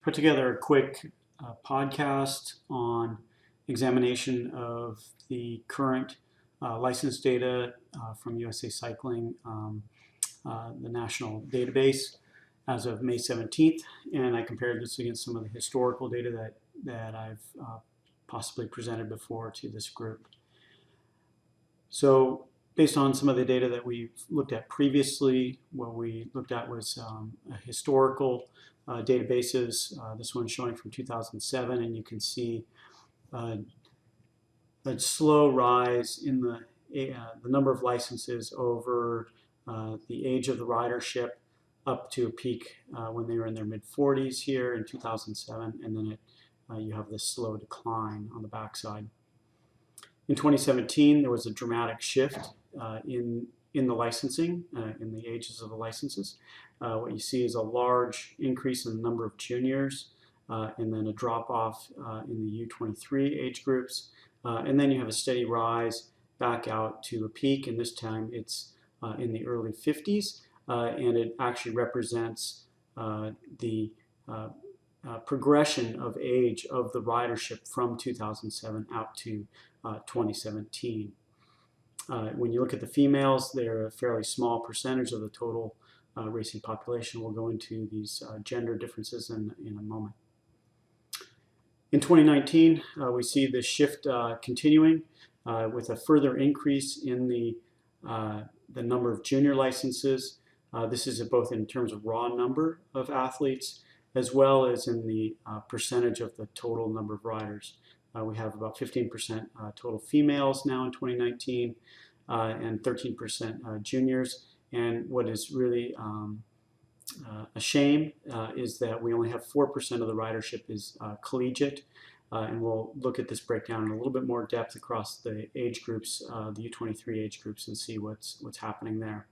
Put together a quick podcast on examination of the current license data from USA Cycling, the national database as of May 17th, and I compared this against some of the historical data that I've possibly presented before to this group. So based on some of the data that we've looked at previously, what we looked at was a historical databases. This one's showing from 2007, and you can see a slow rise in the number of licenses over the age of the ridership up to a peak when they were in their mid-40s here in 2007, and then you have this slow decline on the backside. In 2017, there was a dramatic shift in the licensing, in the ages of the licenses. What you see is a large increase in the number of juniors, and then a drop off in the U23 age groups. And then you have a steady rise back out to a peak, and this time it's in the early 50s, and it actually represents the progression of age of the ridership from 2007 out to 2017. When you look at the females, they're a fairly small percentage of the total racing population. We'll go into these gender differences in a moment. In 2019, we see this shift continuing with a further increase in the number of junior licenses. This is both in terms of raw number of athletes as well as in the percentage of the total number of riders. We have about 15% total females now in 2019 and 13% juniors. And what is really a shame is that we only have 4% of the ridership is collegiate. And we'll look at this breakdown in a little bit more depth across the age groups, the U23 age groups, and see what's happening there.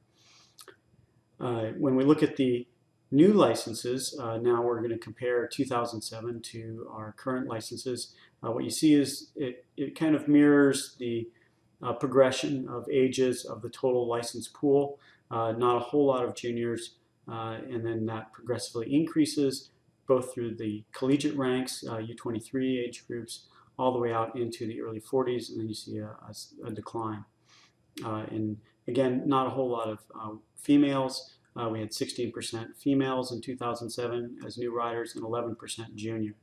When we look at the new licenses, now we're going to compare 2007 to our current licenses. What you see is it kind of mirrors the progression of ages of the total license pool. Not a whole lot of juniors, and then that progressively increases both through the collegiate ranks, U23 age groups, all the way out into the early 40s, and then you see a decline. And again, not a whole lot of females. We had 16% females in 2007 as new riders and 11% junior.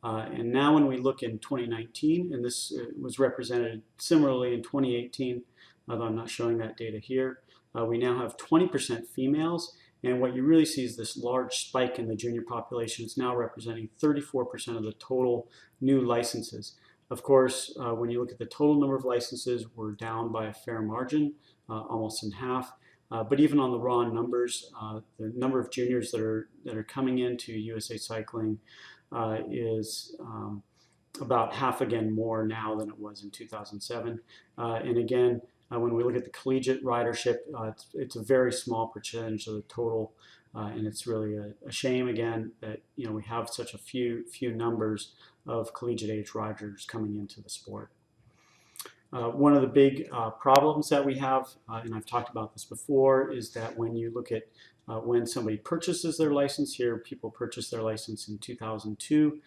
And now when we look in 2019, and this was represented similarly in 2018, although I'm not showing that data here, we now have 20% females, and what you really see is this large spike in the junior population. It's now representing 34% of the total new licenses. Of course, when you look at the total number of licenses, we're down by a fair margin, almost in half. But even on the raw numbers, the number of juniors that are coming into USA Cycling is about half again more now than it was in 2007. And again, when we look at the collegiate ridership, it's a very small percentage of the total, and it's really a shame again that we have such a few numbers of collegiate age riders coming into the sport. One of the big problems that we have, and I've talked about this before, is that when you look at when somebody purchases their license here, people purchased their license in 2002,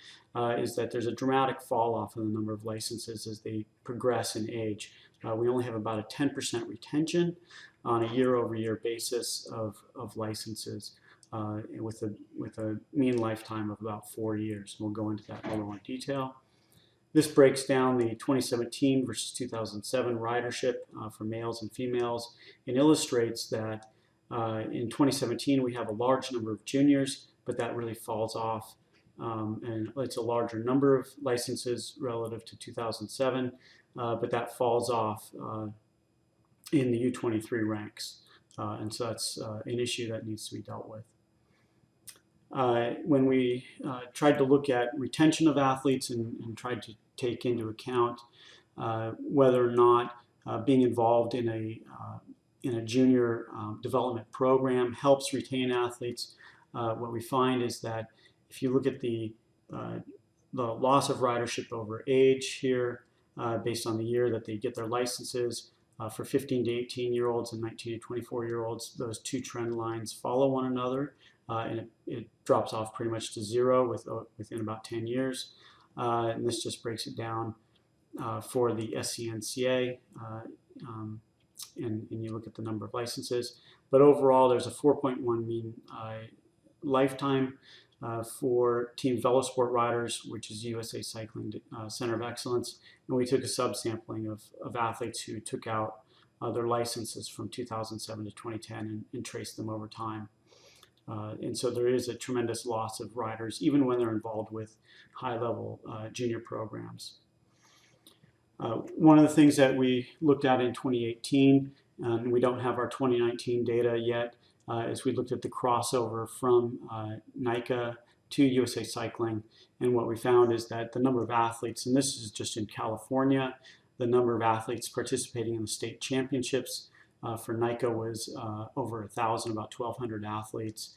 is that there's a dramatic fall off in the number of licenses as they progress in age. We only have about a 10% retention on a year-over-year basis of licenses with a mean lifetime of about 4 years. We'll go into that in a little more detail. This breaks down the 2017 versus 2007 ridership for males and females and illustrates that in 2017 we have a large number of juniors, but that really falls off. And it's a larger number of licenses relative to 2007, but that falls off in the U23 ranks. And so that's an issue that needs to be dealt with. When we tried to look at retention of athletes and tried to take into account whether or not being involved in a junior development program helps retain athletes, what we find is that if you look at the loss of ridership over age here, based on the year that they get their licenses, for 15 to 18-year-olds and 19 to 24-year-olds, those two trend lines follow one another. and it drops off pretty much to zero within about 10 years. And this just breaks it down for the SCNCA, and you look at the number of licenses. But overall, there's a 4.1 mean lifetime for Team Velosport riders, which is USA Cycling Center of Excellence. And we took a subsampling of athletes who took out their licenses from 2007 to 2010 and traced them over time. And so there is a tremendous loss of riders, even when they're involved with high-level junior programs. One of the things that we looked at in 2018, and we don't have our 2019 data yet, is we looked at the crossover from NICA to USA Cycling. And what we found is that the number of athletes, and this is just in California, the number of athletes participating in the state championships for NICA was over 1,000, about 1,200 athletes.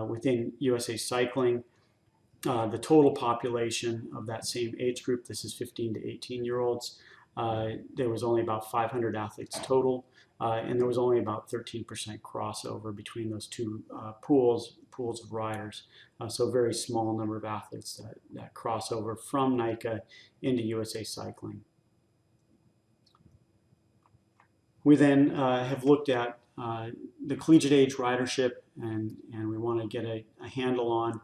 Within USA Cycling, the total population of that same age group, this is 15 to 18-year-olds, there was only about 500 athletes total, and there was only about 13% crossover between those two pools of riders. So a very small number of athletes that cross over from NICA into USA Cycling. We then have looked at the collegiate age ridership, and we want to get a handle on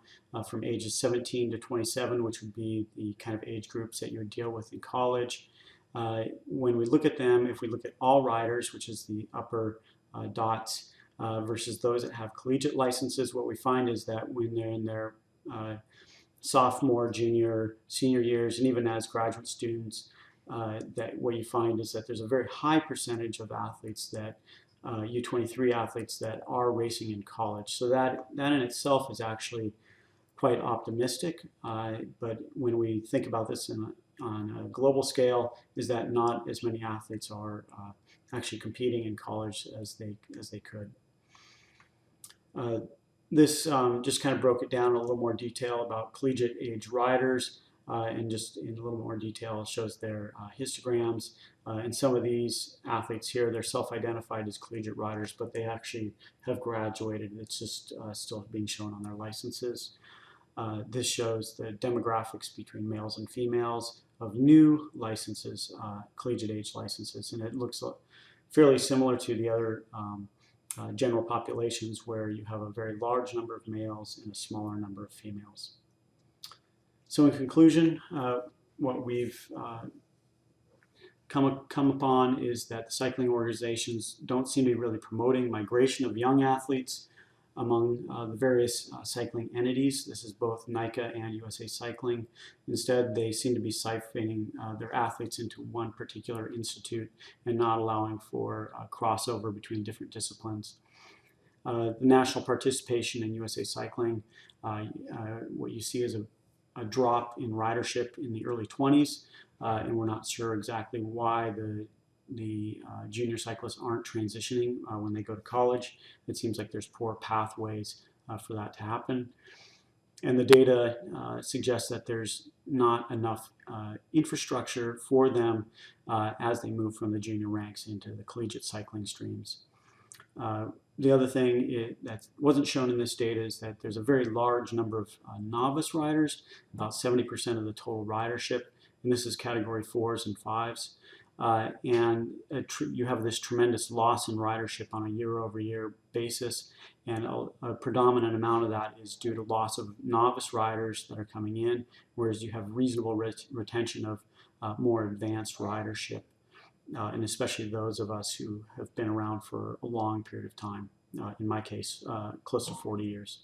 from ages 17 to 27, which would be the kind of age groups that you would deal with in college. When we look at them, if we look at all riders, which is the upper dots, versus those that have collegiate licenses, what we find is that when they're in their sophomore, junior, senior years, and even as graduate students, that what you find is that there's a very high percentage of athletes that U23 athletes that are racing in college. So that in itself is actually quite optimistic. But when we think about this on a global scale, is that not as many athletes are actually competing in college as they could. This just kind of broke it down in a little more detail about collegiate age riders. And just in a little more detail, shows their histograms. And some of these athletes here, they're self-identified as collegiate riders, but they actually have graduated. It's just still being shown on their licenses. This shows the demographics between males and females of new licenses, collegiate age licenses. And it looks fairly similar to the other general populations, where you have a very large number of males and a smaller number of females. So in conclusion, what we've come upon is that the cycling organizations don't seem to be really promoting migration of young athletes among the various cycling entities. This is both NICA and USA Cycling. Instead, they seem to be siphoning their athletes into one particular institute and not allowing for crossover between different disciplines. The national participation in USA Cycling, what you see is a drop in ridership in the early 20s, and we're not sure exactly why the junior cyclists aren't transitioning when they go to college. It seems like there's poor pathways for that to happen. And the data suggests that there's not enough infrastructure for them as they move from the junior ranks into the collegiate cycling streams. The other thing that wasn't shown in this data is that there's a very large number of novice riders, about 70% of the total ridership, and this is category 4s and 5s. And you have this tremendous loss in ridership on a year-over-year basis, and a predominant amount of that is due to loss of novice riders that are coming in, whereas you have reasonable retention of more advanced ridership. And especially those of us who have been around for a long period of time, in my case, close to 40 years.